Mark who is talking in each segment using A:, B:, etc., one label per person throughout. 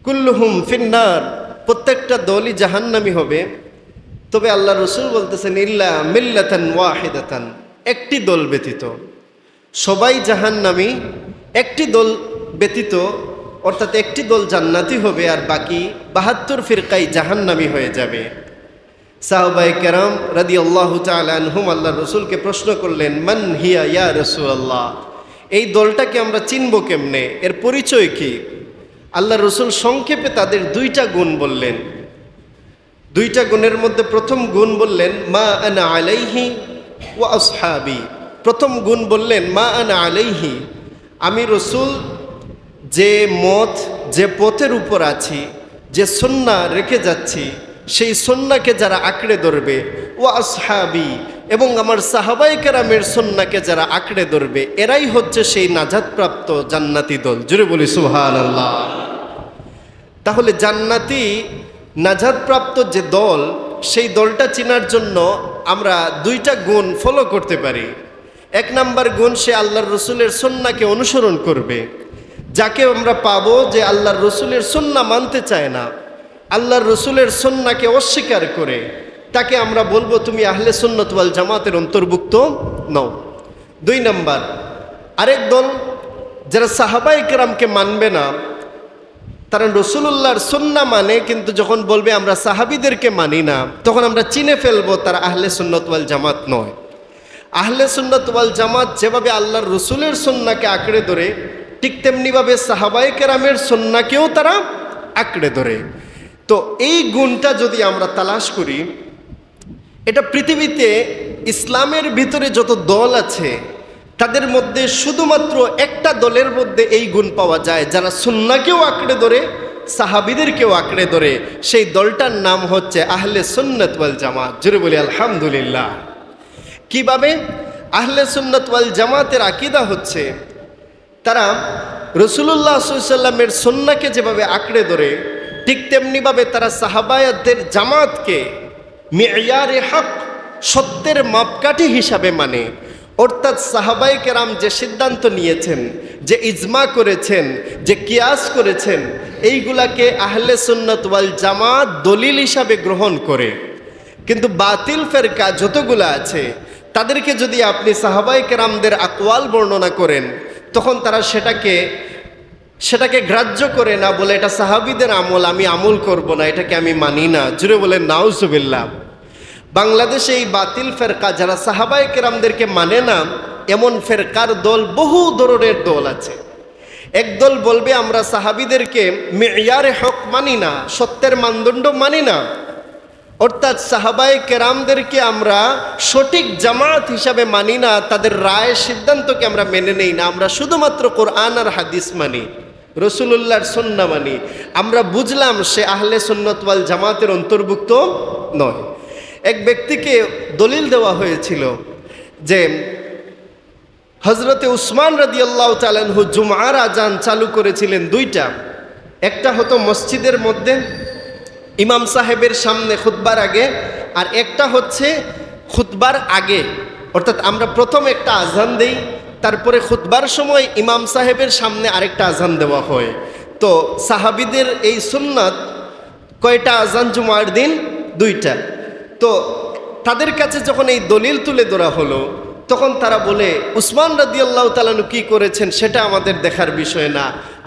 A: কুল্লুহুম ফিন্নার, প্রত্যেকটা দলই জাহান্নামী হবে। তবে আল্লাহ রসুল বলতেছেন ইল্লা মিল্লাতান ওয়াহিদাতান, একটি দল ব্যতীত। সবাই জাহান্নামী, একটি দল ব্যতীত, অর্থাৎ একটি দল জান্নাতি হবে আর বাকি ৭২ ফিরকাই জাহান্নামী হয়ে যাবে। সাহাবায়ে কেরাম রাদিয়াল্লাহু তাআলা আনহুম আল্লাহ রসুলকে প্রশ্ন করলেন, মান হিয়া ইয়া রাসূলুল্লাহ, এই দলটাকে আমরা চিনব কেমনে, এর পরিচয় কি? আল্লাহ রসুল সংক্ষেপে তাদের দুইটা গুণ বললেন। দুইটা গুণের মধ্যে প্রথম গুণ বললেন মা আনা আলাইহি ওয়া আসহাবি। প্রথম গুণ বললেন মা আনা আলাইহি, আমি রসুল যে মত যে পথের উপর আছি, যে সুন্নাহ রেখে যাচ্ছি, সেই সুন্নাহকে যারা আঁকড়ে ধরবে, ওয়া আসহাবি, এবং আমার সাহাবায়ে কেরামের সুন্নাহকে যারা আঁকড়ে ধরবে, এরাই হচ্ছে সেই নাজাতপ্রাপ্ত জান্নাতি দল। জুড়ে বলি সুবহানাল্লাহ। তাহলে জান্নাতি নাজাতপ্রাপ্ত যে দল, সেই দলটা চেনার জন্য আমরা দুইটা গুণ ফলো করতে পারি। এক নাম্বার গুণ, সে আল্লাহর রসুলের সুন্নাহকে অনুসরণ করবে। যাকে আমরা পাবো যে আল্লাহর রসুলের সুন্নাহ মানতে চায় না, আল্লাহর রসুলের সুন্নাহকে অস্বীকার করে, তাকে আমরা বলবো তুমি আহলে সুন্নাত ওয়াল জামাতের অন্তর্ভুক্ত নও। দুই নাম্বার, আরেক দল যারা সাহাবায়ে কেরামকে মানবে না, তারা রসুলুল্লাহর সুন্নাহ মানে, কিন্তু যখন বলবে আমরা সাহাবিদেরকে মানি না, তখন আমরা চিনে ফেলবো তারা আহলে সুন্নাত ওয়াল জামাত নয়। আহলে সুন্নাত ওয়াল জামাত যেভাবে আল্লাহর রসুলের সুন্নাহকে আঁকড়ে ধরে, ঠিক তেমনিভাবে সাহাবায়ে কেরামের সুন্নাহকেও তারা আঁকড়ে ধরে। তো এই গুণটা যদি আমরা তালাশ করি, এটা পৃথিবীতে ইসলামের ভিতরে যত দল আছে তাদের মধ্যে শুধুমাত্র একটা দলের মধ্যে এই গুণ পাওয়া যায়, যারা সুন্নাহকেও আঁকড়ে ধরে, সাহাবিদেরকেও আঁকড়ে ধরে। সেই দলটার নাম হচ্ছে আহলে সুন্নাত ওয়াল জামাত। জুড়ে বলি আলহামদুলিল্লাহ। কিভাবে? আহলে সুন্নাত ওয়াল জামাতের আকীদা হচ্ছে, তারা রাসূলুল্লাহ সাল্লাল্লাহু আলাইহি ওয়াসাল্লামের সুন্নাহকে যেভাবে আঁকড়ে ধরে, ঠিক তেমনিভাবে তারা সাহাবায়াতদের জামাতকে মিয়ারে হক, সত্যের মাপকাঠি হিসাবে মানে। অর্থাৎ সাহাবায়ে কেরাম যে সিদ্ধান্ত নিয়েছেন, যে ইজমা করেছেন, যে কিয়াস করেছেন, এইগুলাকে আহলে সুন্নাত ওয়াল জামাত দলিল হিসাবে গ্রহণ করে। কিন্তু বাতিল ফেরকা যতগুলো আছে, তাদেরকে যদি আপনি সাহাবায়ে কেরামদের আকওয়াল বর্ণনা করেন, তখন তারা সেটাকে গ্রাহ্য করে না, বলে এটা সাহাবীদের আমল, আমি আমল করব না, এটাকে আমি মানি না। জুড়ে বলেন নাউজুবিল্লাহ। বাংলাদেশে এই বাতিল ফেরকা যারা সাহাবায়ে কেরামদেরকে মানে না, এমন ফেরকার দল বহু ধরনের দল আছে। একদল বলবে আমরা সাহাবীদেরকে মিয়ারে হক মানি না, সত্যের মানদণ্ড মানি না, অর্থাৎ সাহাবায়ে কেরামদেরকে আমরা সঠিক জামাত হিসাবে মানি না, তাদের রায় সিদ্ধান্তকে আমরা মেনে নেই না, আমরা শুধুমাত্র কোরআন আর হাদিস মানি, রাসূলুল্লাহর সুন্নাহ মানি। আমরা বুঝলাম সে আহলে সুন্নাত ওয়াল জামাতের অন্তর্ভুক্ত নয়। এক ব্যক্তিকে দলিল দেওয়া হয়েছিল যে হযরতে উসমান রাদিয়াল্লাহু তাআলা আনহু জুমআর আজান চালু করেছিলেন দুইটা। একটা হতো মসজিদের মধ্যে ইমাম সাহেবের সামনে খুতবার আগে, আর একটা হচ্ছে খুতবার আগে। অর্থাৎ আমরা প্রথম একটা আজান দেই, তারপরে খুতবার সময় ইমাম সাহেবের সামনে আরেকটা আজান দেওয়া হয়। তো সাহাবীদের এই সুন্নাত, কয়টা আজান জুমার দিন? দুইটা। তো তাদের কাছে যখন এই দলিল তুলে ধরা হলো, তখন তারা বলে উসমান রাদিয়াল্লাহু তাআলা আনহু কি করেছেন সেটা আমাদের দেখার বিষয় না,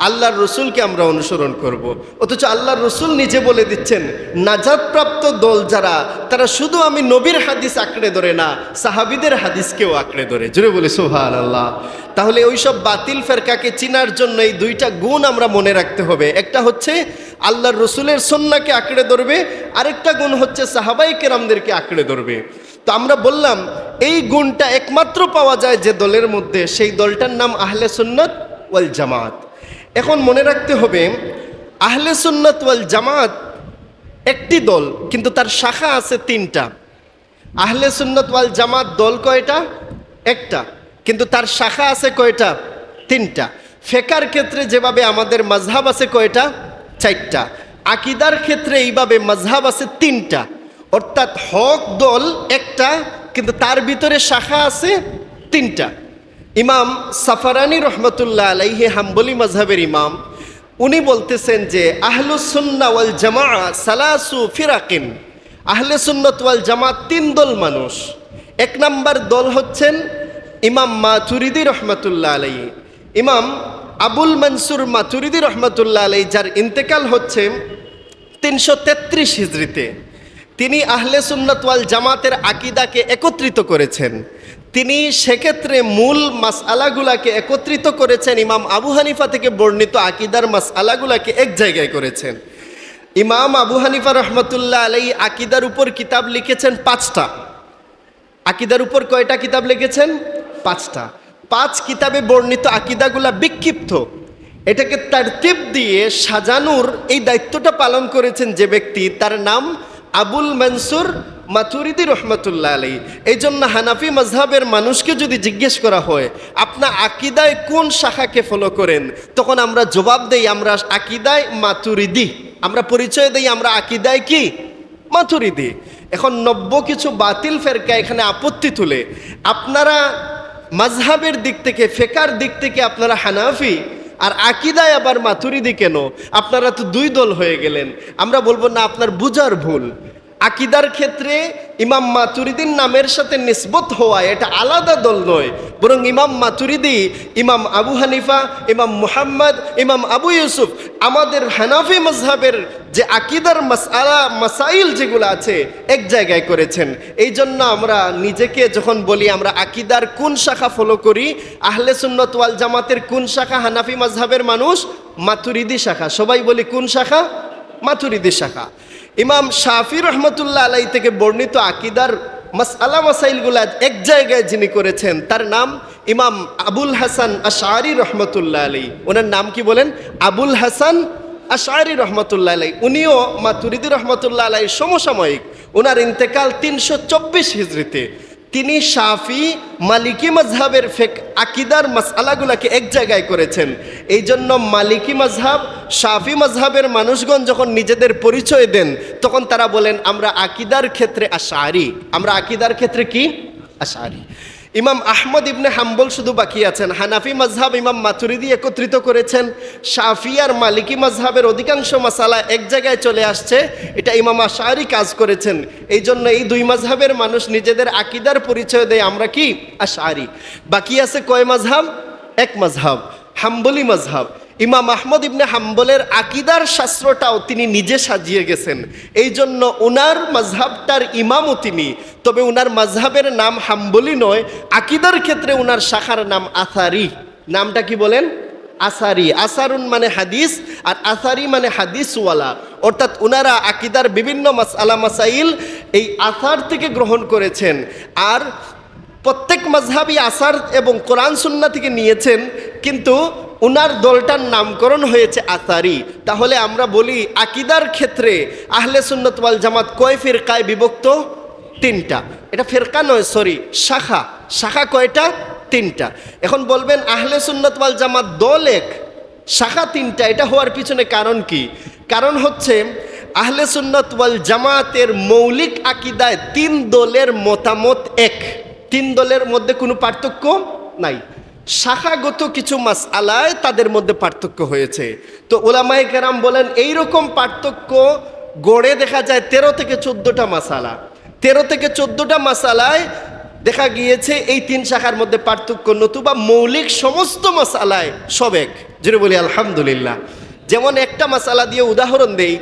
A: আল্লাহর রসুলকে আমরা অনুসরণ করব। অথচ আল্লাহর রসুল নিজে বলে দিচ্ছেন নাজাতপ্রাপ্ত দল যারা, তারা শুধু আমি নবীর হাদিস আঁকড়ে ধরে না, সাহাবীদের হাদিসকেও আঁকড়ে ধরে। জুড়ে বলে সুবহানাল্লাহ। তাহলে ওইসব বাতিল ফেরকাকে চিনার জন্য এই দুইটা গুণ আমরা মনে রাখতে হবে। একটা হচ্ছে আল্লাহর রসুলের সুন্নাহকে আঁকড়ে ধরবে, আরেকটা গুণ হচ্ছে সাহাবায়ে কেরামদেরকে আঁকড়ে ধরবে। তো আমরা বললাম এই গুণটা একমাত্র পাওয়া যায় যে দলের মধ্যে, সেই দলটার নাম আহলে সুন্নাত ওয়াল জামাত। এখন মনে রাখতে হবে আহলে সুন্নাত ওয়াল জামাত একটি দল, কিন্তু তার শাখা আছে তিনটা। আহলে সুন্নাত ওয়াল জামাত দল কয়টা? একটা, কিন্তু তার শাখা আছে কয়টা? তিনটা। ফিকহের ক্ষেত্রে যেভাবে আমাদের মাযহাব আছে কয়টা? চারটা। আকীদার ক্ষেত্রে এইভাবে মাযহাব আছে তিনটা। অর্থাৎ হক দল একটা, কিন্তু তার ভিতরে শাখা আছে তিনটা। ইমাম সাফারানি রহমতুল্লাহ আলাইহি হাম্বলি মাযহাবের ইমাম, উনি বলতেছেন যে আহলুস সুন্নাহ ওয়াল জামাআহ সালাসু ফিরাকিন, আহলে সুন্নাত ওয়াল জামাত তিন দল মানুষ। এক নাম্বার দল হচ্ছেন ইমাম মাতুরিদি রহমাতুল্লাহ আলাইহি, ইমাম আবুল মনসুর মাতুরিদি রহমাতুল্লাহ আলাইহি, যার ইন্তেকাল হচ্ছে 333 হিজরিতে। তিনি আহলে সুন্নাত ওয়াল জামাতের আকীদাকে একত্রিত করেছেন। তিনি সেক্ষেত্রে মূল মাসআলাগুলাকে একত্রিত করেছেন, ইমাম আবু হানিফা থেকে বর্ণিত আকীদার মাসআলাগুলাকে এক জায়গায় করেছেন। ইমাম আবু হানিফা রহমতুল্লাহ আলাইহি আকীদার উপর কিতাব লিখেছেন 5টা। আকীদার উপর কয়টা কিতাব লিখেছেন? 5টা। 5 কিতাবে বর্ণিত আকীদাগুলা বিক্ষিপ্ত, এটাকে তারতিব দিয়ে সাজানোর এই দায়িত্বটা পালন করেছেন যে ব্যক্তি, তার নাম আবুল মনসুর মাতুরিদি রহমতুল্লাহ আলাইহি। এই জন্য হানাফি মাযহাবের মানুষকে যদি জিজ্ঞেস করা হয় আপনার আকীদায় কোন শাখাকে ফলো করেন, তখন আমরা জবাব দেই আমরা আকীদায় মাতুরিদি, আমরা পরিচয় দেই আমরা আকীদায় কি মাতুরিদি। এখন নব্য কিছু বাতিল ফেরকা এখানে আপত্তি তুলে আপনারা মাযহাবের দিক থেকে, ফিকহের দিক থেকে আপনারা হানাফি আর আকীদায় আবার মাতুরিদি কেন? আপনারা তো দুই দল হয়ে গেলেন। আমরা বলবো না, আপনার বুঝার ভুল। আকীদার ক্ষেত্রে ইমাম মাতুরিদির নামের সাথে নিসবত হওয়া এটা আলাদা দল নয়, বরং ইমাম মাতুরিদি, ইমাম আবু হানিফা, ইমাম মুহাম্মদ, ইমাম আবু ইউসুফ, আমাদের হানাফি মাযহাবের যে আকীদার মাসাইল যেগুলো আছে এক জায়গায় করেছেন। এই জন্য আমরা নিজেকে যখন বলি আমরা আকীদার কোন শাখা ফলো করি, আহলে সুন্নাত ওয়াল জামাতের কোন শাখা, হানাফি মাযহাবের মানুষ মাতুরিদি শাখা, সবাই বলি কোন শাখা? মাতুরিদি শাখা। ইমাম শাফি রহমতুল্লাহ আলাইহি থেকে বর্ণিত আকীদার মাসআলা মাসাইলগুলা এক জায়গায় যিনি করেছেন তার নাম ইমাম আবুল হাসান আশআরী রহমতুল্লাহ আলাইহি। ওনার নাম কি বলেন? আবুল হাসান আশআরী রহমতুল্লাহ আলাইহি। উনিও মাতুরিদি রহমতুল্লাহ আলাইহির সমসাময়িক। ওনার ইন্তেকাল 324 হিজরিতে। তিনি শাফি মালিকি মাযহাবের আকীদার মাসআলাগুলোকে এক জায়গায় করেছেন। এই জন্য মালিকি মাযহাব, শাফি মাযহাবের মানুষগণ যখন নিজেদের পরিচয় দেন তখন তারা বলেন আমরা আকীদার ক্ষেত্রে আশআরী, আমরা আকীদার ক্ষেত্রে কি? আশআরী। ইমাম আহমদ ইবনে হাম্বল শুধু বাকি আছেন। হানাফি মাযহাব ইমাম মাতুরিদি একত্রিত করেছেন। শাফি আর মালিকি মাযহাবের অধিকাংশ মাসালা এক জায়গায় চলে আসছে, এটা ইমাম আশআরী কাজ করেছেন। এই জন্য এই দুই মাযহাবের মানুষ নিজেদের আকীদার পরিচয় দেয় আমরা কি? আশআরী। বাকি আছে কয় মাযহাব? এক মাযহাব, হাম্বলি মাযহাব। ইমাম আহমদ ইবনে হাম্বলের আকীদার শাস্ত্রটাও তিনি নিজে সাজিয়ে গেছেন। এই জন্য উনার মাযহাবটার ইমামও তিনি, তবে উনার মাযহাবের নাম হাম্বলি নয়। আকীদার ক্ষেত্রে উনার শাখার নাম আসারি। নামটা কি বলেন? আসারি। আসারুন মানে হাদিস আর আসারি মানে হাদিসওয়ালা, অর্থাৎ উনারা আকীদার বিভিন্ন মাসআলা মাসাইল এই আসার থেকে গ্রহণ করেছেন। আর প্রত্যেক মাযহাবই আসার এবং কোরআন সুন্নাহ থেকে নিয়েছেন, কিন্তু উনার দলটার নামকরণ হয়েছে আসারি। তাহলে আমরা বলি আকীদার ক্ষেত্রে আহলে সুন্নাত ওয়াল জামাত কয় ফিরকায় বিভক্ত? 3টা। এটা ফিরকা নয়, সরি, শাখা। শাখা কয়টা? 3টা। এখন বলবেন আহলে সুন্নাত ওয়াল জামাত দল এক, শাখা 3টা, এটা হওয়ার পিছনে কারণ কি? কারণ হচ্ছে আহলে সুন্নাত ওয়াল জামাতের মৌলিক আকীদায় 3 দলের মতামত এক। 3 দলের মধ্যে কোনো পার্থক্য নাই। শাখাগত কিছু মাসআলায় তাদের মধ্যে পার্থক্য হয়েছে। তো উলামায়ে কেরাম বলেন এইরকম পার্থক্য গড়ে দেখা যায় 13 থেকে 14টা মাসালা। 13 থেকে 14টা মাসালায় দেখা গিয়েছে এই 3 শাখার মধ্যে পার্থক্য, নতুবা মৌলিক সমস্ত মাসালায় সব এক। যেটা বলি আলহামদুলিল্লাহ। যেমন একটা মাসালা দিয়ে উদাহরণ দেই,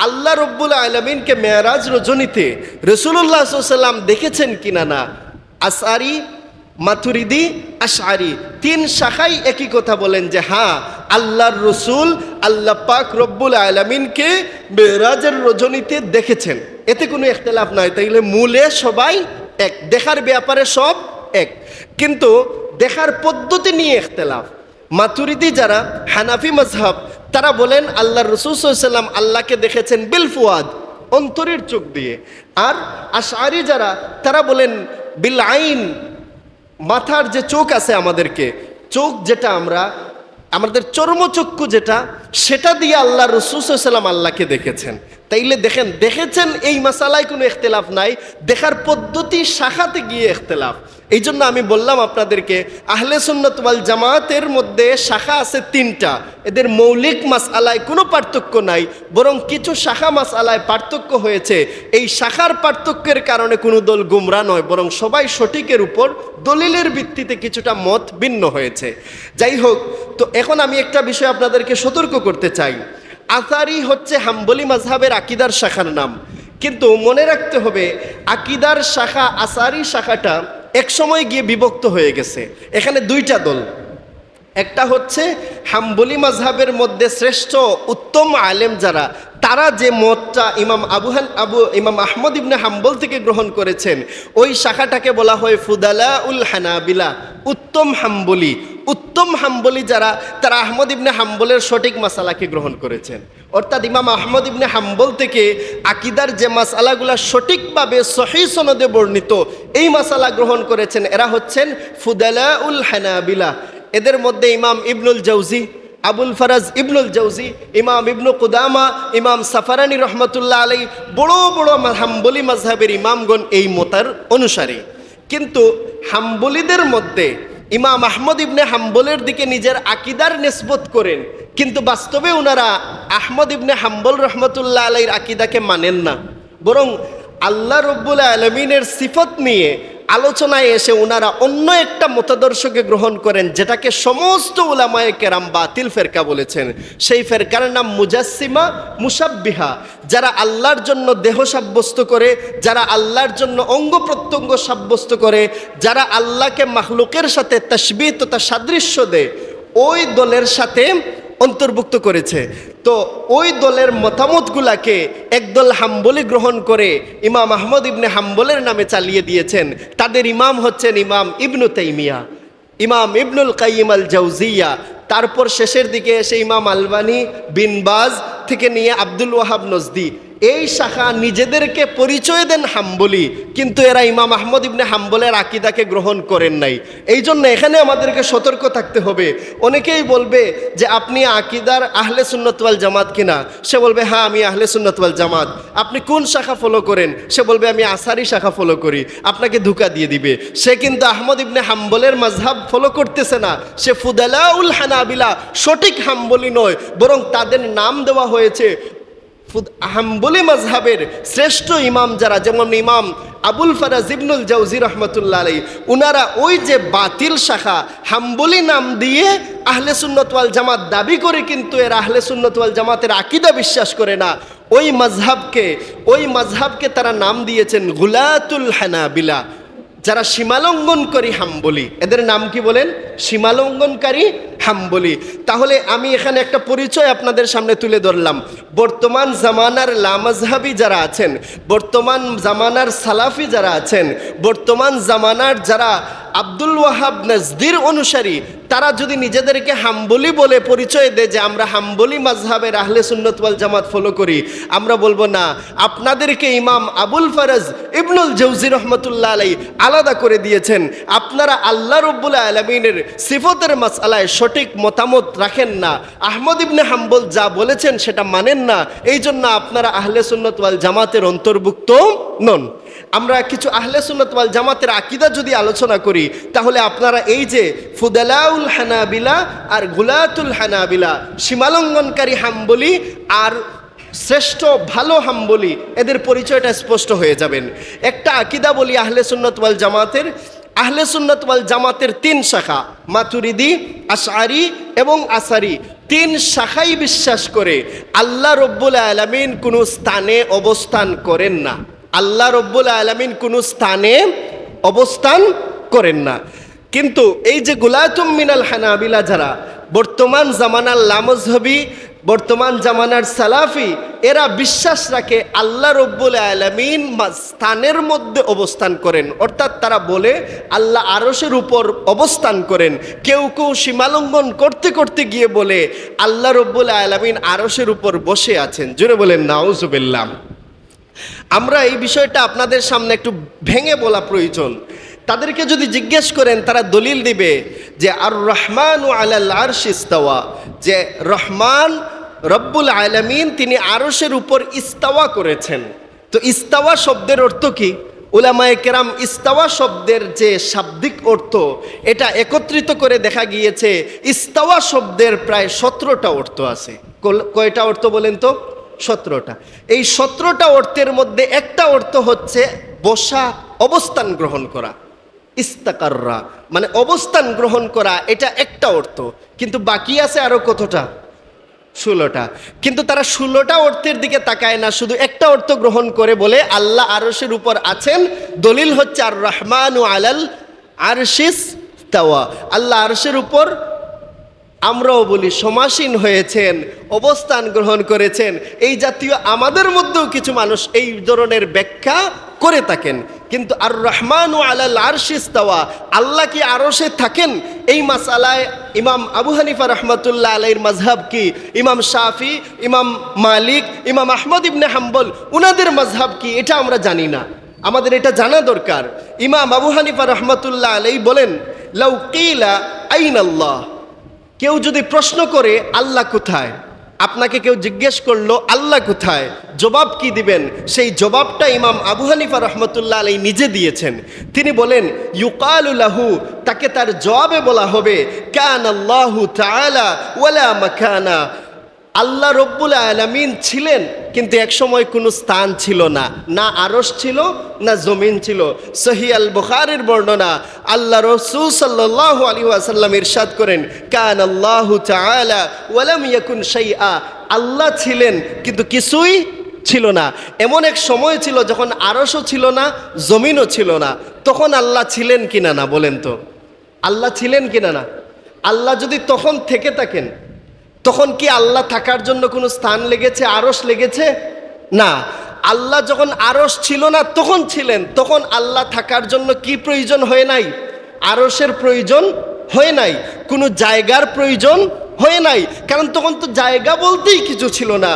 A: আল্লাহ রব্বুল আলামিনকে মেরাজ রজনীতে রাসূলুল্লাহ সাল্লাল্লাহু আলাইহি ওয়াসাল্লাম দেখেছেন কিনা না? আশআরী, মাতুরিদি, আশআরী 3 শাখাই একই কথা বলেন যে হ্যাঁ, আল্লাহর রসুল আল্লাহ পাক রব্বুল আলামিনকে মেরাজের রজনীতে দেখেছেন, এতে কোনো ইখতিলাফ নাই। তাইলে মূলে সবাই এক, দেখার ব্যাপারে সব এক, কিন্তু দেখার পদ্ধতি নিয়ে ইখতিলাফ। মাতুরিদি যারা হানাফি মাযহাব, তারা বলেন আল্লাহর রাসূল সাল্লাল্লাহু আলাইহি ওয়াসাল্লাম আল্লাহকে দেখেছেন বিল ফুয়াদ, অন্তরের চোখ দিয়ে। আর আশআরী যারা, তারা বলেন বিল আইন, মাথার যে চোখ আছে আমাদেরকে, চোখ যেটা আমরা, আমাদের চর্মচক্ষু যেটা, সেটা দিয়ে আল্লাহ রাসূল সাল্লাল্লাহু আলাইহি ওয়াসাল্লাম আল্লাহকে দেখেছেন। তাইলে দেখেছেন এই মাসালায় কোনো ইখতিলাফ নাই, দেখার পদ্ধতি শাখাতে গিয়ে ইখতিলাফ। এই জন্য আমি বললাম আপনাদেরকে আহলে সুন্নাত ওয়াল জামাতের মধ্যে শাখা আছে 3টা। এদের মৌলিক মাসআলায় কোনো পার্থক্য নাই, বরং কিছু শাখা মাসআলায় পার্থক্য হয়েছে। এই শাখার পার্থক্যের কারণে কোনো দল গুমরা নয়, বরং সবাই সঠিকের উপর দলিলের ভিত্তিতে কিছুটা মত ভিন্ন হয়েছে। যাই হোক, তো এখন আমি একটা বিষয় আপনাদেরকে সতর্ক করতে চাই। আসারি হচ্ছে হাম্বলি মাযহাবের আকীদার শাখার নাম, কিন্তু মনে রাখতে হবে আকীদার শাখা আসারি শাখাটা এক সময় গিয়ে বিভক্ত হয়ে গেছে। এখানে 2টা দল, একটা হচ্ছে হাম্বলি মাযহাবের মধ্যে শ্রেষ্ঠ উত্তম আলেম যারা, তারা যে মতটা ইমাম আহমদ ইবনে হাম্বল থেকে গ্রহণ করেছেন, ওই শাখাটাকে বলা হয় ফুদালাউল হানাবিলা, উত্তম হাম্বলি। উত্তম হাম্বলি যারা, তারা আহমদ ইবনে হাম্বলের সঠিক মাসালাকে গ্রহণ করেছেন। অর্থাৎ ইমাম আহমদ ইবনে হাম্বল থেকে আকীদার যে মাসালাগুলা সঠিকভাবে সহিহ সনদে বর্ণিত, এই মাসালা গ্রহণ করেছেন, এরা হচ্ছেন ফুদালাউল হানাবিলা। এদের মধ্যে ইমাম ইবনুল জাওজি, আবুল ফারাজ ইবনুল জাওজি, ইমাম ইবনু কুদামা, ইমাম সাফারানি রহমতুল্লাহ আলাই, বড় বড় হাম্বলি মাযহাবের ইমামগণ এই মতার অনুসারী। কিন্তু হাম্বলিদের মধ্যে ইমাম আহমদ ইবনে হাম্বলের দিকে নিজের আকীদার নিসবত করেন, কিন্তু বাস্তবে ওনারা আহমদ ইবনে হাম্বল রহমতুল্লাহ আলাইর আকীদাকে মানেন না, বরং আল্লাহ রব্বুল আলামিনের সিফত নিয়ে আলোচনায় এসে ওনারা অন্য একটা মতাদর্শকে গ্রহণ করেন, যেটাকে সমস্ত উলামায়ে কেরাম বাতিল ফেরকা বলেছেন। সেই ফেরকার নাম মুজাসসিমা মুশাব্বিহা, যারা আল্লাহর জন্য দেহ সাব্যস্ত করে, যারা আল্লাহর জন্য অঙ্গ প্রত্যঙ্গ সাব্যস্ত করে, যারা আল্লাহকে মাখলুকের সাথে তাশবিহ তথা সাদৃশ্য দেয়, ওই দলের সাথে অন্তর্ভুক্ত করেছে। তো ওই দলের মতামতগুলাকে একদল হাম্বলি গ্রহণ করে ইমাম আহমদ ইবনে হাম্বলের নামে চালিয়ে দিয়েছেন। তাদের ইমাম হচ্ছেন ইমাম ইবনু তাইমিয়া, ইমাম ইবনুল কাইয়িম আল জাওজিয়া, তারপর শেষের দিকে এসে ইমাম আলবানী, বিন বাজ থেকে নিয়ে আব্দুল ওয়াহাব নজদি। এই শাখা নিজেদেরকে পরিচয় দেন হাম্বলি, কিন্তু এরা ইমাম আহমদ ইবনে হাম্বলের আকীদাকে গ্রহণ করেন নাই। এই জন্য এখানে আমাদেরকে সতর্ক থাকতে হবে। অনেকেই বলবে যে আপনি আকীদার আহলে সুন্নাত ওয়াল জামাত কিনা? সে বলবে হ্যাঁ আমি আহলে সুন্নাত ওয়াল জামাত। আপনি কোন শাখা ফলো করেন? সে বলবে আমি আসারি শাখা ফলো করি। আপনাকে ধোঁকা দিয়ে দিবে। সে কিন্তু আহমদ ইবনে হাম্বলের মাযহাব ফলো করতেছে না, সে ফুদালাউল হানাবিলা, সঠিক হাম্বলি নয়, বরং তাদের নাম দেওয়া হয়েছে হাম্বলি মাযহাবের শ্রেষ্ঠ ইমাম যারা, যেমন ইমাম আবুল ফারাজ ইবনুল জাওজি রহমতুল্লাহ আলাইহি, উনারা ওই যে বাতিল শাখা হাম্বলি নাম দিয়ে আহলে সুন্নাত ওয়াল জামাত দাবি করে, কিন্তু এরা আহলে সুন্নাত ওয়াল জামাতের আকীদা বিশ্বাস করে না। ওই মাযহাবকে তারা নাম দিয়েছেন গুলাতুল হানাবিলা, যারা সীমালঙ্ঘনকারী হাম্বলি। এদের নাম কি বলেন? সীমালঙ্ঘনকারী হাম্বলি। তাহলে আমি এখানে একটা পরিচয় আপনাদের সামনে তুলে ধরলাম। বর্তমান জামানার লামাযহাবি যারা আছেন, বর্তমান জামানার সালাফি যারা আছেন, বর্তমান জামানার যারা আব্দুল ওয়াহাব নজদির অনুসারী, তারা যদি নিজেদেরকে হাম্বলি বলে পরিচয় দেয় যে আমরা হাম্বলি মাযহাবের আহলে সুন্নাত ওয়াল জামাত ফলো করি, আমরা বলবো না, আপনাদেরকে ইমাম আবুল ফারাজ ইবনুল জাওজি রহমতুল্লাহ আলাইহি আলাদা করে দিয়েছেন। আপনারা আল্লাহ রব্বুল আলামিনের সিফতের মাসআলায় সঠিক মতামত রাখেন না, আহমদ ইবনে হাম্বল যা বলেছেন সেটা মানেন না, এই জন্য আপনারা আহলে সুন্নাত ওয়াল জামাতের অন্তর্ভুক্ত নন। আমরা কিছু আহলে সুন্নাত ওয়াল জামাতের আকীদা যদি আলোচনা করি, তাহলে আপনারা এই যে ফুদালাউল হানাবিলা আর গুলাতুল হানাবিলা, সীমালঙ্ঘনকারী হাম্বলি আর শ্রেষ্ঠ ভালো হাম্বলি, এদের পরিচয়টা স্পষ্ট হয়ে যাবেন। একটা আকীদা বলি আহলে সুন্নাত ওয়াল জামাতের। আহলে সুন্নাত ওয়াল জামাতের 3 শাখা, মাতুরিদি, আশআরি এবং আসারি, 3 শাখাই বিশ্বাস করে আল্লাহ রব্বুল আলামিন কোনো স্থানে অবস্থান করেন না। আল্লাহ রব্বুল আলামিন কোনো স্থানে অবস্থান করেন না। কিন্তু এই যে গুলাতুম মিনাল হানাবিলা যারা, বর্তমান জামানার লামাযহাবি, বর্তমান জামানার সালাফি, এরা বিশ্বাস রাখে আল্লাহ রব্বুল আলামিন স্থানের মধ্যে অবস্থান করেন। অর্থাৎ তারা বলে আল্লাহ আরশের উপর অবস্থান করেন। কেউ কেউ সীমালঙ্ঘন করতে করতে গিয়ে বলে আল্লাহ রব্বুল আলামিন আরশের উপর বসে আছেন। জোরে বলেন নাউজুবিল্লাহ। আমরা এই বিষয়টা আপনাদের সামনে একটু ভেঙে বলা প্রয়োজন। তাদেরকে যদি জিজ্ঞেস করেন, তারা দলিল দিবে যে আর রহমানু আলাল আরশি ইস্তাওয়া, যে রহমান রব্বুল আলামিন তিনি আরশের উপর ইস্তাওয়া করেছেন। তো ইস্তাওয়া শব্দের অর্থ কি? উলামায়ে কেরাম ইস্তাওয়া শব্দের যে শাব্দিক অর্থ এটা একত্রিত করে দেখা গিয়েছে ইস্তাওয়া শব্দের প্রায় 17টা অর্থ আছে। কয়টা অর্থ বলেন তো? 17টা। এই 17টা অর্থের মধ্যে একটা অর্থ হচ্ছে বসা, অবস্থান গ্রহণ করা। ইস্তাকাররা মানে অবস্থান গ্রহণ করা, এটা একটা অর্থ। কিন্তু বাকি আছে আরো কতটা? 16টা। কিন্তু তারা 16টা অর্থের দিকে তাকায় না, শুধু একটা অর্থ গ্রহণ করে বলে আল্লাহ আরশের উপর আছেন। দলিল হচ্ছে আর রহমানু আলাল আরশিস তাওয়া, আল্লাহ আরশের উপর আমরাও বলি সমাসীন হয়েছেন, অবস্থান গ্রহণ করেছেন। এই জাতীয় আমাদের মধ্যেও কিছু মানুষ এই ধরনের ব্যাখ্যা করে থাকেন। কিন্তু আর রহমানু আলাল আরশিস তাওয়া, আল্লাহ কি আরশে থাকেন? এই মাসালায় ইমাম আবু হানিফা রহমতুল্লাহ আলাইহির মাযহাব কি, ইমাম শাফি, ইমাম মালিক, ইমাম আহমদ ইবনে হাম্বল উনাদের মাযহাব কি, এটা আমরা জানি না। আমাদের এটা জানা দরকার। ইমাম আবু হানিফা রহমতুল্লাহ আলাইহি বলেন, লাউ কিলা আইনাল্লাহ, কেউ যদি প্রশ্ন করে আল্লাহ কোথায়, আপনাকে কেউ জিজ্ঞেস করলো আল্লাহ কোথায়, জবাব কি দিবেন? সেই জবাবটা ইমাম আবু হানিফা রহমতুল্লাহ আলাইহি নিজে দিয়েছেন। তিনি বলেন, ইউকালু লাহু, তাকে তার জবাবে বলা হবে, কানাল্লাহু তাআলা ওয়ালা মাকানা, আল্লাহ রব্বুল আলামিন ছিলেন কিন্তু এক সময় কোনো স্থান ছিল না, না আরশ ছিল না জমিন ছিল। সহিহ আল বুখারীর বর্ণনা, আল্লাহ রাসূল সাল্লাল্লাহু আলাইহি ওয়াসাল্লাম ইরশাদ করেন, কানাল্লাহু তাআলা ওয়া লাম ইয়াকুন শাইআ, আল্লাহ ছিলেন কিন্তু কিছুই ছিল না। এমন এক সময় ছিল যখন আরশও ছিল না, জমিনও ছিল না। তখন আল্লাহ ছিলেন কিনা না বলেন তো? আল্লাহ ছিলেন কিনা না? আল্লাহ যদি তখন থেকে থাকেন, তখন কি আল্লাহ থাকার জন্য কোনো স্থান লেগেছে, আরশ লেগেছে? না। আল্লাহ যখন আরশ ছিল না তখন ছিলেন, তখন আল্লাহ থাকার জন্য কি প্রয়োজন হয় নাই? আরশের প্রয়োজন হয় নাই, কোনো জায়গার প্রয়োজন হয় নাই, কারণ তখন তো জায়গা বলতেই কিছু ছিল না।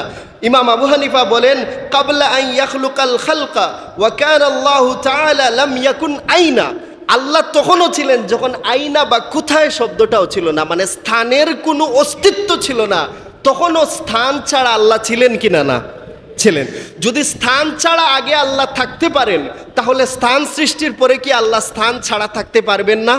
A: ইমাম আবু হানিফা বলেন, কাবলা আন ইয়াখলুকাল খালকা ওয়া কানা আল্লাহু তাআলা লাম ইয়াকুন আইনা, আল্লাহ তখনও ছিলেন যখন আইনা বা কোথায় শব্দটাও ছিল না, মানে স্থানের কোনো অস্তিত্ব ছিল না। তখনও স্থান ছাড়া আল্লাহ ছিলেন কিনা না? ছিলেন। যদি স্থান ছাড়া আগে আল্লাহ থাকতে পারেন, তাহলে স্থান সৃষ্টির পরে কি আল্লাহ স্থান ছাড়া থাকতে পারবেন না?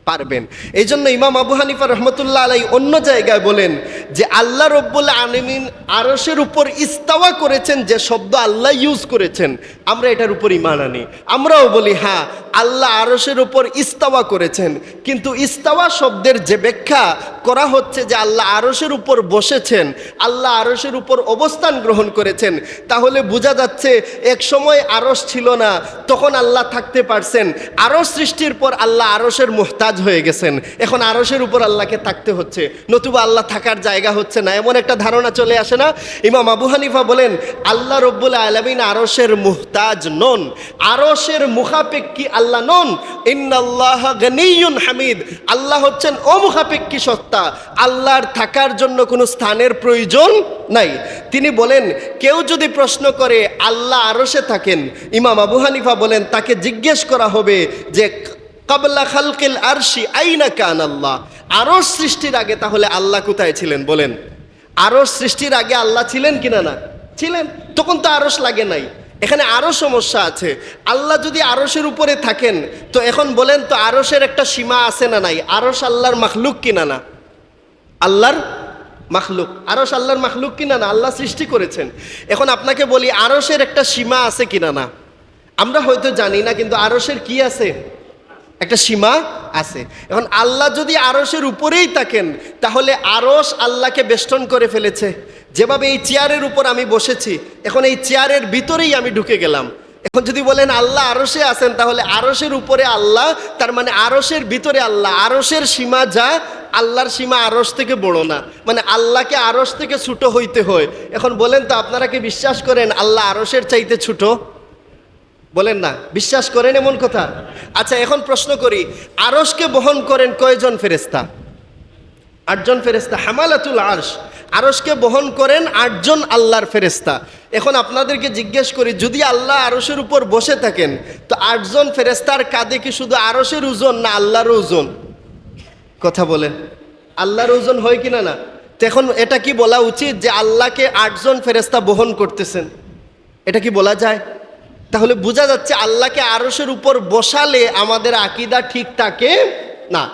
A: পারবেন। এই জন্য ইমাম আবু হানিফা রহমতুল্লাহ আলাইহি অন্য জায়গায় বলেন যে আল্লাহ রব্বুল আলামিন আরশের উপর ইস্তাওয়া করেছেন, যে শব্দ আল্লাহ ইউজ করেছেন আমরা এটার উপর ঈমান আনি। আমরাও বলি হ্যাঁ আল্লাহ আরশের উপর ইস্তাওয়া করেছেন, কিন্তু ইস্তাওয়া শব্দের যে ব্যাখ্যা করা হচ্ছে যে আল্লাহ আরশের উপর বসেছেন, আল্লাহ আরশের উপর অবস্থান গ্রহণ করেছেন, তাহলে বোঝা যাচ্ছে এক সময় আরশ ছিল না, তখন আল্লাহ থাকতে পারছেন। আরশ সৃষ্টির পর আল্লাহ আরশের মুহতাজ হয়ে গেছেন, এখন আরশের উপর আল্লাহকে থাকতে হচ্ছে, নতুবা আল্লাহ থাকার জায়গা হচ্ছে না। এমন একটা ধারণা চলে আসে না? ইমাম আবু হানিফা বলেন, আল্লাহ রব্বুল আলামিন আরশের মুহতাজ নন, আরশের মুখাপেক্ষী আল্লাহ নন। ইন্নাল্লাহা গানিয়্যুন হামিদ, আল্লাহ হচ্ছেন অমুখাপেক্ষী সত্তা, আল্লাহর থাকার জন্য কোনো স্থানের প্রয়োজন নাই। তিনি বলেন, কেউ যদি প্রশ্ন করে আল্লাহ আরশে থাকেন, ইমাম আবু হানিফা বলেন তাকে জিজ্ঞেস করা হবে যে কাবলা খালকিল আরশি আইনা কান আল্লাহ, আরশ সৃষ্টির আগে তাহলে আল্লাহ কোথায় ছিলেন? বলেন, আরশ সৃষ্টির আগে আল্লাহ ছিলেন কিনা না? ছিলেন, তখন তো আরশ লাগে নাই। এখানে আরো সমস্যা আছে। আল্লাহ যদি আরশের উপরে থাকেন, তো এখন বলেন তো আরশের একটা সীমা আছে না নাই? আরশ আল্লাহর মাখলুক কিনা না? আল্লাহর মাখলুক। আরশ আল্লাহর মাখলুক কিনা না? আল্লাহ সৃষ্টি করেছেন। এখন আপনাকে বলি আরশের একটা সীমা আছে কিনা না? আমরা হয়তো জানি না, কিন্তু আরশের কি আছে? একটা সীমা আছে। এখন আল্লাহ যদি আরশের উপরেই থাকেন, তাহলে আরশ আল্লাহকে বেষ্টন করে ফেলেছে। যেভাবে এই চেয়ারের উপর আমি বসেছি, এখন এই চেয়ারের ভিতরেই আমি ঢুকে গেলাম। এখন যদি বলেন আল্লাহ আরশে আছেন, তাহলে আরশের উপরে আল্লাহ, তার মানে আরশের ভিতরে আল্লাহ। আরশের সীমা যা, আল্লাহর সীমা আরশ থেকে বড় না, মানে আল্লাহকে আরশ থেকে ছোট হইতে হয়। এখন বলেন তো আপনারা কি বিশ্বাস করেন আল্লাহ আরশের চাইতে ছোট? বলেন না, বিশ্বাস করেন এমন কথা? আচ্ছা, এখন প্রশ্ন করি, আরশকে বহন করেন কয়জন ফেরেশতা? 8 জন ফেরেশতা। হামালাতুল আরশ, আরশকে বহন করেন 8 জন আল্লাহর ফেরেশতা। এখন আপনাদেরকে জিজ্ঞেস করি, যদি আল্লাহ আরশের উপর বসে থাকেন, তো 8 জন ফেরেশতার কাঁধে কি শুধু আরশের ওজন না আল্লাহর ওজন? কথা বলেন, আল্লাহর ওজন হয় কিনা না? তো এখন এটা কি বলা উচিত যে আল্লাহকে 8 জন ফেরেশতা বহন করতেছেন? এটা কি বলা যায়? তাহলে বোঝা যাচ্ছে আল্লাহকে আরশের উপর বসালে আমাদের আকীদা ঠিক থাকে না।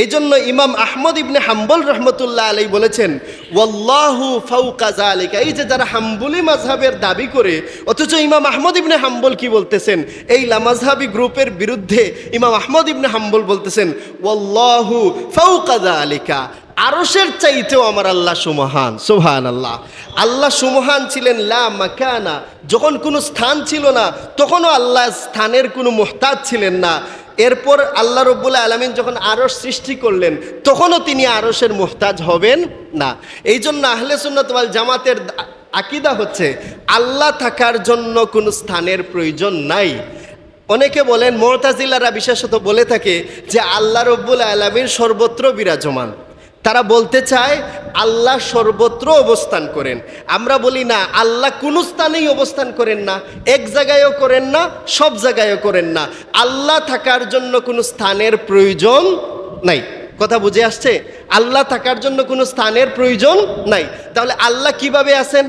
A: এই জন্য ইমাম আহমদ ইবনে হাম্বল রহমতুল্লাহ আলাইহি বলেছেন ওয়াল্লাহু ফাওকা যালিকা। এই যে যারা হাম্বলি মাযহাবের দাবি করে, অথচ ইমাম আহমদ ইবনে হাম্বল কি বলতেছেন? এই লামাযহাবি গ্রুপের বিরুদ্ধে ইমাম আহমদ ইবনে হাম্বল বলতেছেন ওয়াল্লাহু ফাওকা যালিকা, আরশের চাইতেও আমার আল্লাহ সুমহান। সুবহানাল্লাহ। আল্লাহ সুমহান ছিলেন লা মাকানা, যখন কোনো স্থান ছিল না তখনও আল্লাহ স্থানের কোনো মুহতাজ ছিলেন না। এরপর আল্লাহ রব্বুল আলামিন যখন আরশ সৃষ্টি করলেন তখনও তিনি আরশের মুহতাজ হবেন না। এই জন্য আহলে সুন্নাত ওয়াল জামাতের আকীদা হচ্ছে আল্লাহ থাকার জন্য কোনো স্থানের প্রয়োজন নাই। অনেকে বলেন, মুতাজিলারা বিশেষত বলে থাকে যে আল্লাহ রব্বুল আলামিন সর্বত্র বিরাজমান। তারা বলতে চায় আল্লাহ সর্বত্র অবস্থান করেন। আমরা বলি না, আল্লাহ কোনো স্থানেই অবস্থান করেন না, এক জায়গায়ও করেন না, সব জায়গায়ও করেন না। আল্লাহ থাকার জন্য কোনো স্থানের প্রয়োজন নাই। কথা বুঝে আসছে? আল্লাহ থাকার জন্য কোনো স্থানের প্রয়োজন নাই। তাহলে আল্লাহ কিভাবে আছেন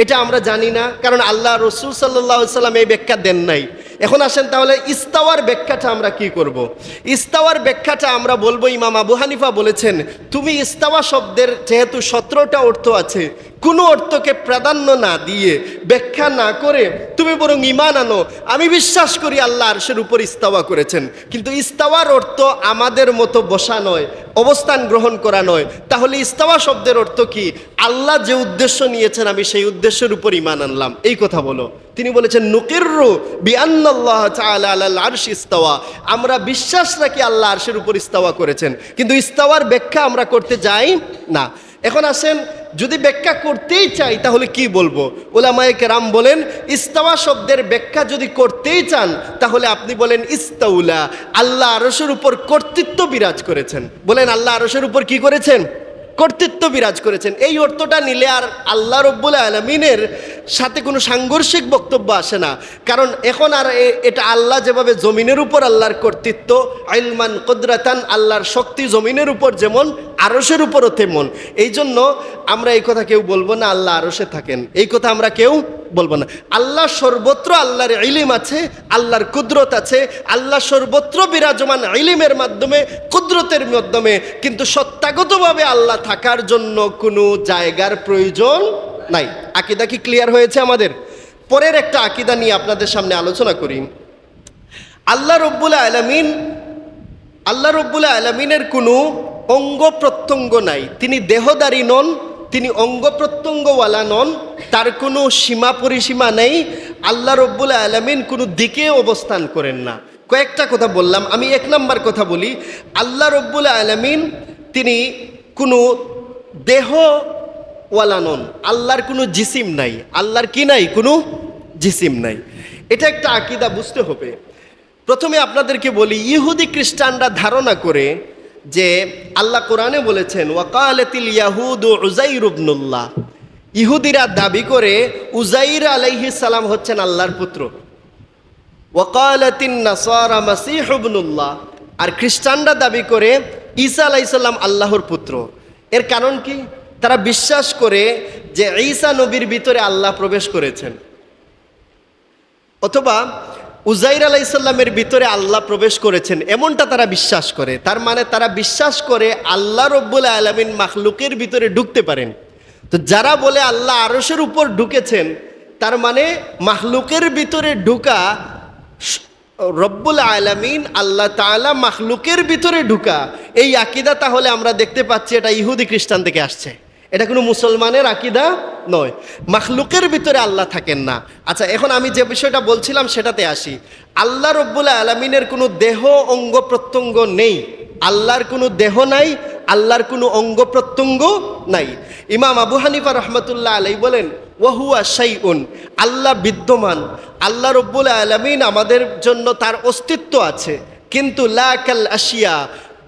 A: এটা আমরা জানি না, কারণ আল্লাহ রসুল সাল্লাল্লাহু আলাইহি সাল্লাম এই ব্যাখ্যা দেন নাই। এখন আসেন তাহলে ইস্তাওয়ার ব্যাখ্যাটা আমরা কি করব? ইস্তাওয়ার ব্যাখ্যাটা আমরা বলবো, ইমাম আবু হানিফা বলেছেন তুমি ইস্তাওয়া শব্দের যেহেতু 17টা অর্থ আছে, কোনো অর্থকে প্রাধান্য না দিয়ে ব্যাখ্যা না করে তুমি বরং ঈমান আনো, আমি বিশ্বাস করি আল্লাহ আরশের উপর ইস্তাওয়া করেছেন, কিন্তু ইস্তাওয়ার অর্থ আমাদের মতো বসা নয়, অবস্থান গ্রহণ করা নয়। তাহলে ইস্তাওয়া শব্দের অর্থ কি? আল্লাহ যে উদ্দেশ্য নিয়েছেন আমি সেই উদ্দেশ্যের উপর ঈমান আনলাম, এই কথা বলো। তিনি বলেছেন নুকিররু বিআন্নাল্লাহ তাআলা আলাল আরশি ইস্তাওয়া, আমরা বিশ্বাস রাখি আল্লাহ আরশের উপর ইস্তাওয়া করেছেন, কিন্তু ইস্তাওয়ার ব্যাখ্যা আমরা করতে যাই না। এখন আসেন, যদি ব্যাখ্যা করতেই চাই তাহলে কি বলবো? উলামায়ে কেরাম বলেন ইস্তাওয়া শব্দের ব্যাখ্যা যদি করতেই চান তাহলে আপনি বলেন ইস্তাউলা, আল্লাহ আরশের উপর কর্তৃত্ব বিরাজ করেছেন। বলেন আল্লাহ আরশের উপর কি করেছেন? কর্তৃত্ব বিরাজ করেছেন। এই অর্থটা নিলে আর আল্লাহ রব্বুল আলামিনের সাথে কোনো সাংঘর্ষিক বক্তব্য আসে না, কারণ এখন আর এটা আল্লাহ যেভাবে জমিনের উপর আল্লাহর কর্তৃত্ব, ইলমান কুদরাতান, আল্লাহর শক্তি জমিনের উপর যেমন আরশের উপরও তেমন। এই জন্য আমরা এই কথা কেউ বলবো না আল্লাহ আরশে থাকেন, এই কথা আমরা কেউ বলবো না। আল্লাহ সর্বত্র, আল্লাহর ইলম আছে, আল্লাহর কুদরত আছে, আল্লাহ সর্বত্র বিরাজমান ইলমের মাধ্যমে, কুদরতের মাধ্যমে, কিন্তু সত্তাগতভাবে আল্লাহ থাকার জন্য কোনো জায়গার প্রয়োজন নাই। আকীদা কি ক্লিয়ার হয়েছে আমাদের? পরের একটা আকীদা নিয়ে আপনাদের সামনে আলোচনা করি। আল্লাহ রব্বুল আলামিনের কোনো অঙ্গ প্রত্যঙ্গ নাই, তিনি দেহধারী নন, তিনি অঙ্গ প্রত্যঙ্গওয়ালা নন, তার কোনো সীমা পরিসীমা নেই। আল্লাহ রব্বুল আলামিন কোনো দিকে অবস্থান করেন না। কয়েকটা কথা বললাম, আমি 1 নম্বর কথা বলি। আল্লাহ রব্বুল আলামিন তিনি কোনো দেহওয়ালা নন, আল্লাহর কোনো জিসিম নাই। আল্লাহর কি নাই? কোনো জিসিম নাই। এটা একটা আকীদা বুঝতে হবে। প্রথমে আপনাদেরকে বলি, ইহুদি খ্রিস্টানরা ধারণা করে যে আল্লাহ কোরআনে বলেছেন ওয়াকালাতিল ইয়াহুদু উযাইর ইবনুল্লাহ, ইহুদিরা দাবি করে উযাইর আলাইহিস সালাম হচ্ছেন আল্লাহর পুত্র। ওয়াকালাতিন নাসারা মাসীহ ইবনুল্লাহ, আর খ্রিস্টানরা দাবি করে ঈসা আলাইহিস সালাম আল্লাহর পুত্র। এর কারণ কি? তারা বিশ্বাস করে যে ঈসা নবীর ভিতরে আল্লাহ প্রবেশ করেছেন, অথবা উযাইর আলাইহিস সালামের ভিতরে আল্লাহ প্রবেশ করেছেন, এমনটা তারা বিশ্বাস করে। তার মানে তারা বিশ্বাস করে আল্লাহ রব্বুল আলামিন মাখলুকের ভিতরে ঢুকতে পারেন। তো যারা বলে আল্লাহ আরশের উপর ঢুকেছেন, তার মানে মাখলুকের ভিতরে ঢুকা, রব্বুল আলামিন আল্লাহ তাআলা মাখলুকের ভিতরে ঢুকা, এই আকীদা তাহলে আমরা দেখতে পাচ্ছি এটা ইহুদি খ্রিস্টান থেকে আসছে। এটা কোনো মুসলমানের আকীদা নয়। মাখলুকের ভিতরে আল্লাহ থাকেন না। আচ্ছা, এখন আমি যে বিষয়টা বলছিলাম সেটাতে আসি। আল্লাহ রব্বুল আলামিনের কোনো দেহ অঙ্গ প্রত্যঙ্গ নেই, আল্লাহর কোনো দেহ নাই, আল্লাহর কোনো অঙ্গ প্রত্যঙ্গ নাই। ইমাম আবু হানিফা রহমতুল্লাহ আলাইহি বলেন ওয়াহুয়া শাইউন, আল্লাহ বিদ্যমান, আল্লাহ রব্বুল আলামিন আমাদের জন্য তার অস্তিত্ব আছে, কিন্তু লা কাল আশিয়া,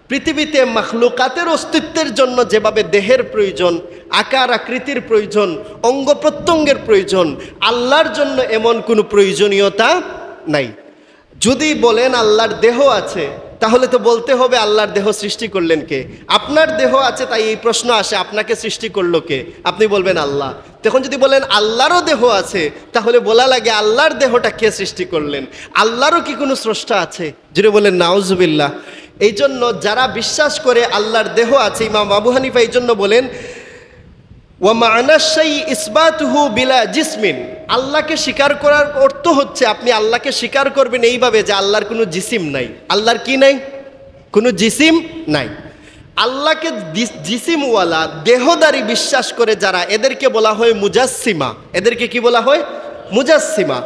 A: পৃথিবীতে মাখলুকাতের অস্তিত্বের জন্য যেভাবে দেহের প্রয়োজন, আকার আকৃতির প্রয়োজন, অঙ্গ প্রত্যঙ্গের প্রয়োজন, আল্লাহর জন্য এমন কোনো প্রয়োজনীয়তা নাই। যদি বলেন আল্লাহর দেহ আছে, তাহলে তো বলতে হবে আল্লাহর দেহ সৃষ্টি করলেন কে? আপনার দেহ আছে তাই এই প্রশ্ন আসে, আপনাকে সৃষ্টি করলো কে? আপনি বলবেন আল্লাহ। তখন যদি বলেন আল্লাহরও দেহ আছে, তাহলে বলা লাগে আল্লাহর দেহটা কে সৃষ্টি করলেন? আল্লাহরও কি কোনো স্রষ্টা আছে? যদি বলেন নাউজুবিল্লাহ। এই জন্য যারা বিশ্বাস করে আল্লাহর দেহ আছে, ইমাম আবু হানিফা এই জন্য বলেন ওয়া মা'না শাই ইসবাতুহু বিলা জিসমিন। আল্লাহকে স্বীকার করার অর্থ হচ্ছে আপনি আল্লাহকে স্বীকার করবেন এইভাবে যে আল্লাহর কোনো জিসিম নাই। আল্লাহর কি নাই? কোনো জিসিম নাই। আল্লাহকে জিসিমওয়ালা দেহদারি বিশ্বাস করে যারা, এদেরকে বলা হয় মুজাসসিমা। এদেরকে কি বলা হয়? মুজাসসিমা।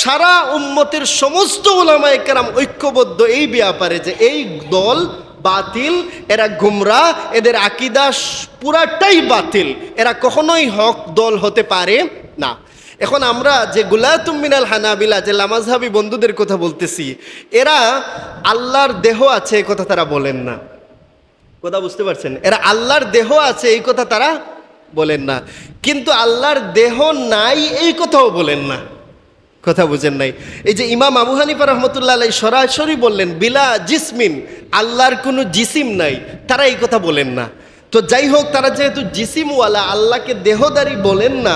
A: সারা উম্মতের সমস্ত উলামায়ে কেরাম ঐক্যবদ্ধ এই ব্যাপারে যে এই দল বাতিল, এরা গুমরাহ, এদের আকীদা পুরাটাই বাতিল, এরা কখনোই হক দল হতে পারে না। এখন আমরা যে গুলাতুম মিনাল হানাবিলা, যে লামাযহাবী বন্ধুদের কথা বলতেছি, এরা আল্লাহর দেহ আছে এই কথা তারা বলেন না। কথা বুঝতে পারছেন? এরা আল্লাহর দেহ আছে এই কথা তারা বলেন না, কিন্তু আল্লাহর দেহ নাই এই কথাও বলেন না। কথা বুঝেন নাই? এই যে ইমাম আবু হানিফা রহমতুল্লাহ আলাইহি সরাসরি বললেন বিলা জিসমিন, আল্লাহর কোনো জিসিম নাই, তারা এই কথা বলেন না। তো যাই হোক, তারা যেহেতু জিসিমওয়ালা, আল্লাহকে দেহদারি বলেন না,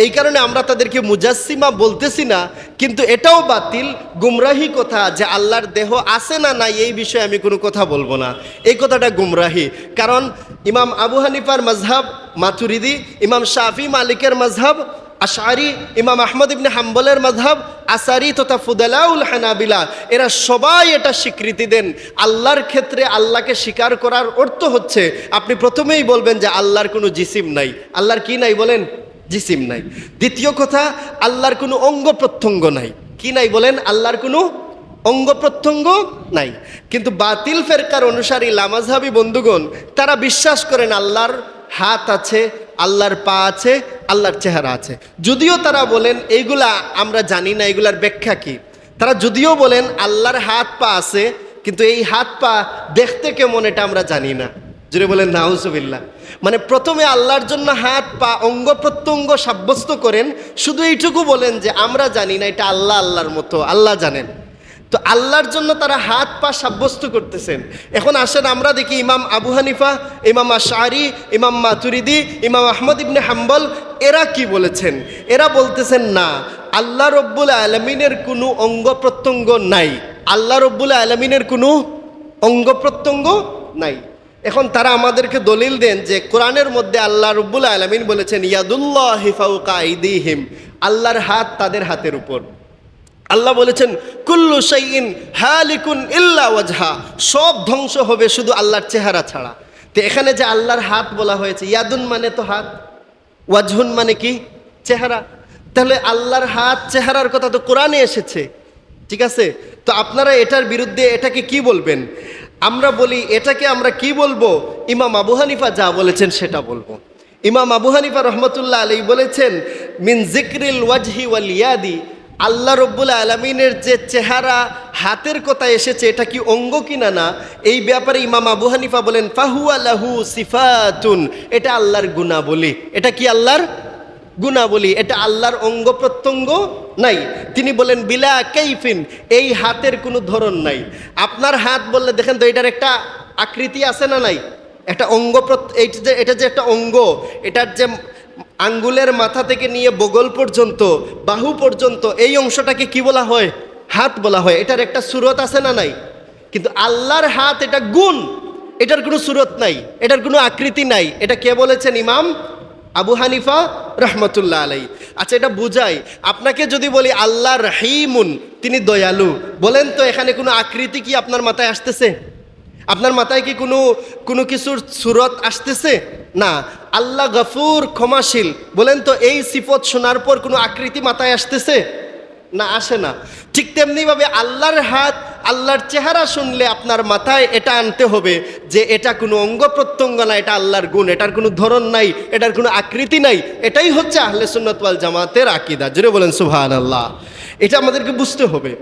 A: এই কারণে আমরা তাদেরকে মুজাসসিমা বলতেছি না। কিন্তু এটাও বাতিল, গুমরাহি কথা যে আল্লাহর দেহ আছে না নাই এই বিষয়ে আমি কোনো কথা বলবো না, এই কথাটা গুমরাহি। কারণ ইমাম আবু হানিফার মাযহাব মাতুরিদি, ইমাম শাফি মালিকের মাযহাব আশআরি, ইমাম আহমদ ইবনে হাম্বলের মাযহাব আসারি তথা ফুদালাউল হানাবিলা, এরা সবাই এটা স্বীকৃতি দেন আল্লাহর ক্ষেত্রে আল্লাহকে স্বীকার করার অর্থ হচ্ছে আপনি প্রথমেই বলবেন যে আল্লাহর কোনো জিসিম নাই। আল্লাহর কি নাই বলেন? জিসিম নাই। দ্বিতীয় কথা, আল্লাহর কোনো অঙ্গ প্রত্যঙ্গ নাই। কি নাই বলেন? আল্লাহর কোনো অঙ্গ প্রত্যঙ্গ নাই। কিন্তু বাতিল ফেরকার অনুসারী লামাযহাবী বন্ধুগণ তারা বিশ্বাস করেন আল্লাহর হাত আছে, আল্লাহর পা আছে, আল্লাহর চেহারা আছে। যদিও তারা বলেন এইগুলা আমরা জানি না, এগুলার ব্যাখ্যা কি। তারা যদিও বলেন আল্লাহর হাত পা আছে, কিন্তু এই হাত পা দেখতে কেমন এটা আমরা জানি না। যদি বলেন নাউজুবিল্লাহ। মানে প্রথমে আল্লাহর জন্য হাত পা অঙ্গ প্রত্যঙ্গ সাব্যস্ত করেন, শুধু এইটুকু বলেন যে আমরা জানি না, এটা আল্লাহ আল্লাহর মতো, আল্লাহ জানেন। তো আল্লাহর জন্য তারা হাত পা সাব্যস্ত করতেছেন। এখন আসেন আমরা দেখি ইমাম আবু হানিফা, ইমাম আশআরি, ইমাম মাতুরিদি, ইমাম আহমদ ইবনে হাম্বল এরা কি বলেছেন? এরা বলতেছেন না, আল্লাহ রব্বুল আলামিনের কোনো অঙ্গ প্রত্যঙ্গ নাই। আল্লাহ রব্বুল আলামিনের কোনো অঙ্গ প্রত্যঙ্গ নাই। এখন তারা আমাদেরকে দলিল দেন যে কোরআনের মধ্যে আল্লাহ রব্বুল আলামিন বলেছেন ইয়াদুল্লাহি ফাওকা আইদিহিম, আল্লাহর হাত তাদের হাতের উপর। আল্লাহ বলেছেন কুল্লু শাইইন হালিকুন ইল্লা ওয়াজহা, সব ধ্বংস হবে শুধু আল্লাহর চেহারা ছাড়া। তো এখানে যে আল্লাহর হাত বলা হয়েছে, ইয়াদুন মানে তো হাত, ওয়াজহুন মানে কি? চেহারা। তাহলে আল্লাহর হাত চেহারার কথা তো কোরআনে এসেছে, ঠিক আছে? তো আপনারা এটার বিরুদ্ধে এটাকে কি বলবেন? আমরা বলি এটাকে আমরা কি বলবো? ইমাম আবু হানিফা যা বলেছেন সেটা বলবো। ইমাম আবু হানিফা রহমতুল্লাহ আলাইহি বলেছেন মিন যিকরিল ওয়াজহি ওয়াল ইয়াদি, আল্লাহ রব্বুল আলামিনের যে চেহারা হাতের কথা এসেছে এটা কি অঙ্গ কিনা না, এই ব্যাপারে ইমাম আবু হানিফা বলেন ফাহুয়া লাহু সিফাতুন, এটা আল্লাহর গুণাবলী। এটা কি আল্লাহর গুণাবলী, এটা আল্লাহর অঙ্গ প্রত্যঙ্গ নাই। তিনি বলেন বিলা কাইফিন, এই হাতের কোনো ধরন নাই। আপনার হাত বললে দেখেন তো এটার একটা আকৃতি আছে না নাই? একটা অঙ্গ, এটা যে একটা অঙ্গ, এটার যে আঙ্গুলের মাথা থেকে নিয়ে বগল পর্যন্ত, বাহু পর্যন্ত, এই অংশটাকে কি বলা হয়? হাত বলা হয়। এটার একটা সুরত আছে না নাই? কিন্তু আল্লাহর হাত এটা গুণ, এটার কোনো সুরত নাই, এটার কোনো আকৃতি নাই। এটা কে বলেছেন? ইমাম আবু হানিফা রহমতুল্লাহ আলাই। আচ্ছা, এটা বুঝাই। আপনাকে যদি বলি আল্লাহ রহিমুন, তিনি দয়ালু, বলেন তো এখানে কোনো আকৃতি কি আপনার মাথায় আসতেছে? আপনার মাথায় কি কোনো কিছুর সুরত আসতেছে? না। আল্লাহ গফুর, ক্ষমাশীল, বলেন তো এই সিফত শোনার পর কোনো আকৃতি মাথায় আসতেছে? না, আসে না। ঠিক তেমনিভাবে আল্লাহর হাত, আল্লাহর চেহারা শুনলে আপনার মাথায় এটা আনতে হবে যে এটা কোনো অঙ্গ প্রত্যঙ্গ না, এটা আল্লাহর গুণ, এটার কোনো ধরন নাই, এটার কোনো আকৃতি নাই। এটাই হচ্ছে আহলে সুন্নাত ওয়াল জামাতের আকীদা। জোরে বলেন সুবহানাল্লাহ। এটা আমাদেরকে বুঝতে হবে।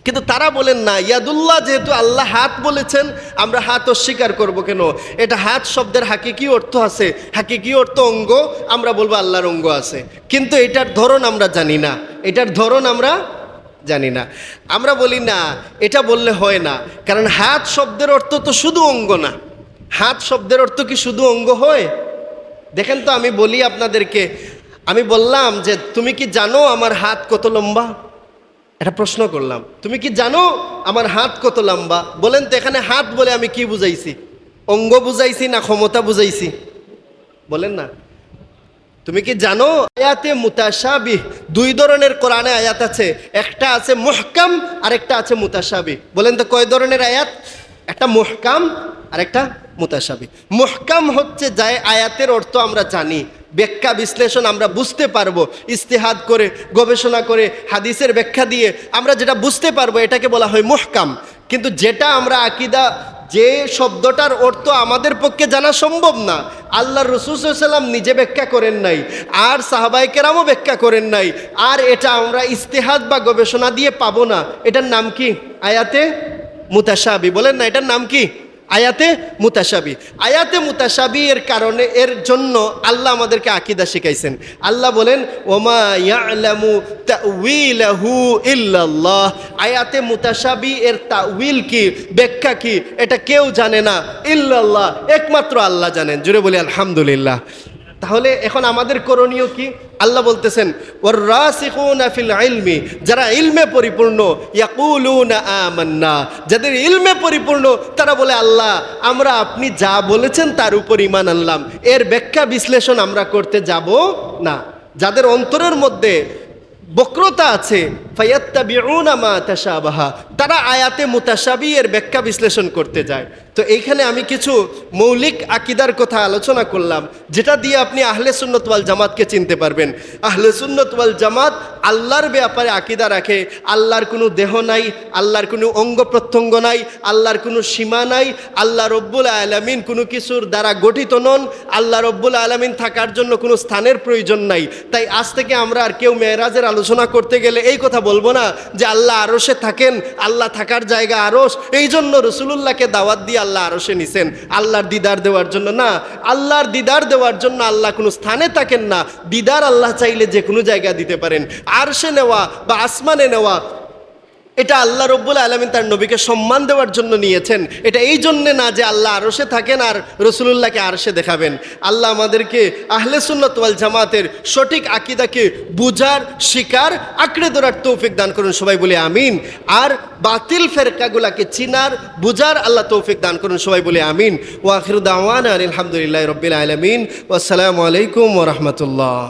A: কিন্তু তারা বলেন না, ইয়াদুল্লাহ যেহেতু আল্লাহ হাত বলেছেন, আমরা হাত অস্বীকার করব কেন? এটা হাত শব্দের হাকিকি অর্থ আছে, হাকিকি অর্থ অঙ্গ, আমরা বলবো আল্লাহর অঙ্গ আছে, কিন্তু এটার ধরন আমরা জানি না, এটার ধরন আমরা জানি না। আমরা বলি না, এটা বললে হয় না, কারণ হাত শব্দের অর্থ তো শুধু অঙ্গ না। হাত শব্দের অর্থ কি শুধু অঙ্গ হয়? দেখেন তো, আমি বলি আপনাদেরকে, আমি বললাম যে তুমি কি জানো আমার হাত কত লম্বা? এটা প্রশ্ন করলাম, তুমি কি জানো আমার হাত কত লম্বা? বলেন তো, এখানে হাত বলে আমি কি বুঝাইছি? অঙ্গ বুঝাইছি না ক্ষমতা বুঝাইছি? বলেন না। তুমি কি জানো আয়াতে মুতাশাবিহ, দুই ধরনের কোরআনে আয়াত আছে, একটা আছে মুহকাম আর একটা আছে মুতাশাবিহ। বলেন তো কয় ধরনের আয়াত? একটা মুহকাম আর একটা মুতাশাবিহ। মুহকাম হচ্ছে যায় আয়াতের অর্থ আমরা জানি, ব্যাখ্যা বিশ্লেষণ আমরা বুঝতে পারবো, ইস্তেহাদ করে গবেষণা করে হাদিসের ব্যাখ্যা দিয়ে আমরা যেটা বুঝতে পারবো এটাকে বলা হয় মুহকাম। কিন্তু যেটা আমরা আকীদা, যে শব্দটার অর্থ আমাদের পক্ষে জানা সম্ভব না, আল্লাহর রাসূল সাল্লাল্লাহু আলাইহি ওয়াসাল্লাম নিজে ব্যাখ্যা করেন নাই, আর সাহাবায়ে কেরামও ব্যাখ্যা করেন নাই, আর এটা আমরা ইস্তেহাদ বা গবেষণা দিয়ে পাবো না, এটার নাম কি? আয়াতে মুতাশাবি। বলেন না, এটার নাম কি? আয়াতে মুতাশাবি। আয়াতে মুতাশাবি এর কারণে, এর জন্য আল্লাহ আমাদেরকে আকীদা শিখাইছেন। আল্লাহ বলেন ওমা ইয়ালামু তাউইলাহু ইল্লাল্লাহ। আয়াতে মুতাশাবি এর তাউইল কি, ব্যাখ্যা কি, এটা কেউ জানে না, ইল্লাল্লাহ, একমাত্র আল্লাহ জানেন। জুড়ে বলি আলহামদুলিল্লাহ। তাহলে এখন আমাদের করণীয় কি? আল্লাহ বলতেছেন ওয়ার রাসিখুনা ফিল ইলমি, যারা ইলমে পরিপূর্ণ, ইয়াকুলুনা আমান্না, যাদের ইলমে পরিপূর্ণ তারা বলে আল্লাহ আমরা আপনি যা বলেছেন তার উপর ঈমান আনলাম, এর ব্যাখ্যা বিশ্লেষণ আমরা করতে যাব না। যাদের অন্তরের মধ্যে বক্রতা আছে, ফায়াত্তাবিউনা মা তাশাবাহা, তারা আয়াতে মুতাশাবি এর ব্যাখ্যা বিশ্লেষণ করতে যায়। তো এইখানে আমি কিছু মৌলিক আকীদার কথা আলোচনা করলাম, যেটা দিয়ে আপনি আহলে সুন্নাত ওয়াল জামাতকে চিনতে পারবেন। আহলে সুন্নাত ওয়াল জামাত আল্লাহর ব্যাপারে আকীদা রাখে, আল্লাহর কোনো দেহ নাই, আল্লাহর কোনো অঙ্গ প্রত্যঙ্গ নাই, আল্লাহর কোনো সীমা নাই, আল্লাহ রব্বুল আলামিন কোনো কিছুর দ্বারা গঠিত নন, আল্লাহ রব্বুল আলামিন থাকার জন্য কোনো স্থানের প্রয়োজন নাই। তাই আজ থেকে আমরা আর কেউ মেরাজের আলোচনা করতে গেলে এই কথা বলবো না যে আল্লাহ আরশে থাকেন, আল্লাহ থাকার জায়গা আরশ, এই জন্য রাসূলুল্লাহকে দাওয়াত দিয়ে আল্লাহ আরশে নিছেন আল্লাহর দিদার দেওয়ার জন্য। না, আল্লাহর দিদার দেওয়ার জন্য আল্লাহ কোনো স্থানে থাকেন না, দিদার আল্লাহ চাইলে যে কোনো জায়গা দিতে পারেন। আরশে নেওয়া বা আসমানে নেওয়া এটা আল্লাহ রব্বুল আলামিন তার নবীকে সম্মান দেওয়ার জন্য নিয়েছেন। এটা এই জন্যে না যে আল্লাহ আরশে থাকেন আর রাসূলুল্লাহকে আরশে দেখাবেন। আল্লাহ আমাদেরকে আহলে সুন্নাত ওয়াল জামাতের সঠিক আকীদাকে বুঝার, শিকার, আঁকড়ে ধরার তৌফিক দান করুন, সবাই বলে আমিন। আর বাতিল ফেরকাগুলাকে চিনার, বুঝার আল্লাহ তৌফিক দান করুন, সবাই বলে আমিন। ওয়া আখিরু দাওয়ানা আলহামদুলিল্লাহি রাব্বিল আলামিন। ওয়া আসসালামু আলাইকুম ওয়া রাহমাতুল্লাহ।